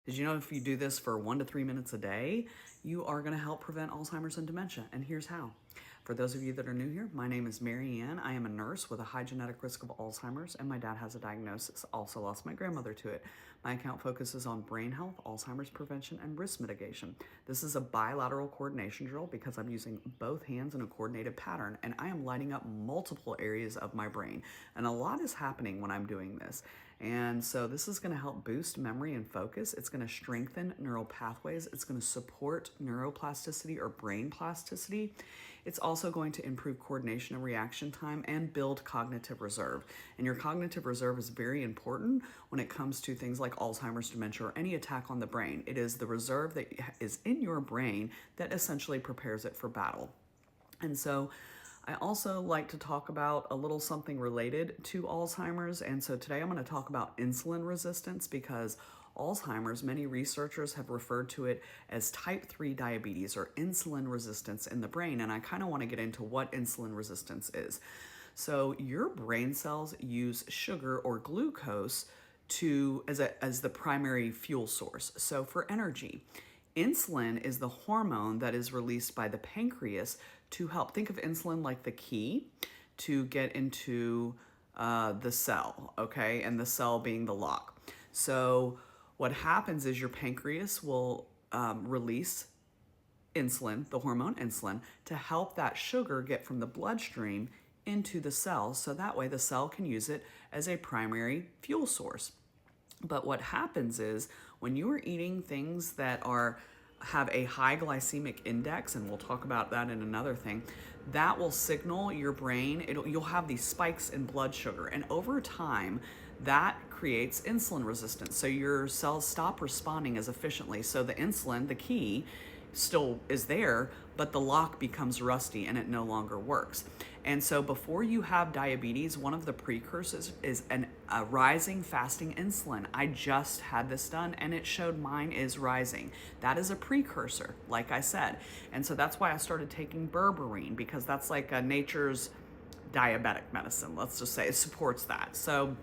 Did you know if you do this for 1 to 3 minutes a day, you are going to help prevent Alzheimer's and dementia? And here's how. For those of you that are new here, my name is Mary Ann. I am a nurse with a high genetic risk of Alzheimer's, and my dad has a diagnosis. Also lost my grandmother to it. My account focuses on brain health, Alzheimer's prevention, and risk mitigation. This is a bilateral coordination drill because I'm using both hands in a coordinated pattern, and I am lighting up multiple areas of my brain. And a lot is happening when I'm doing this. And so this is going to help boost memory and focus. It's going to strengthen neural pathways. It's going to support neuroplasticity or brain plasticity. It's also going to improve coordination and reaction time and build cognitive reserve. And your cognitive reserve is very important when it comes to things like Alzheimer's, dementia, or any attack on the brain. It is the reserve that is in your brain that essentially prepares it for battle. And so I also like to talk about a little something related to Alzheimer's. And so today I'm going to talk about insulin resistance because Alzheimer's, many researchers have referred to it as type 3 diabetes or insulin resistance in the brain. And I kind of want to get into what insulin resistance is. So your brain cells use sugar or glucose as the primary fuel source. So for energy. Insulin is the hormone that is released by the pancreas to help. Think of insulin like the key to get into the cell, okay? And the cell being the lock. So what happens is your pancreas will release insulin, the hormone insulin, to help that sugar get from the bloodstream into the cell. So that way the cell can use it as a primary fuel source. But what happens is when you are eating things that have a high glycemic index, and we'll talk about that in another thing, that will signal your brain, you'll have these spikes in blood sugar. And over time, that creates insulin resistance. So your cells stop responding as efficiently. So the insulin, the key, still is there, but the lock becomes rusty and it no longer works. And so before you have diabetes, one of the precursors is a rising fasting insulin. I just had this done and it showed mine is rising. That is a precursor, like I said. And so that's why I started taking berberine, because that's like a nature's diabetic medicine. Let's just say it supports that. So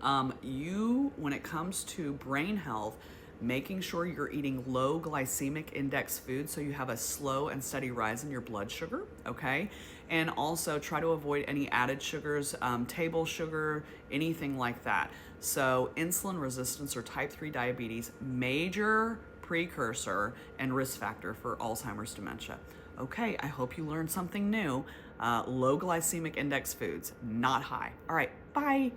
when it comes to brain health, making sure you're eating low glycemic index food so you have a slow and steady rise in your blood sugar, okay? And also try to avoid any added sugars, table sugar, anything like that. So insulin resistance or type 3 diabetes, major precursor and risk factor for Alzheimer's dementia. Okay, I hope you learned something new. Low glycemic index foods, not high. All right, bye.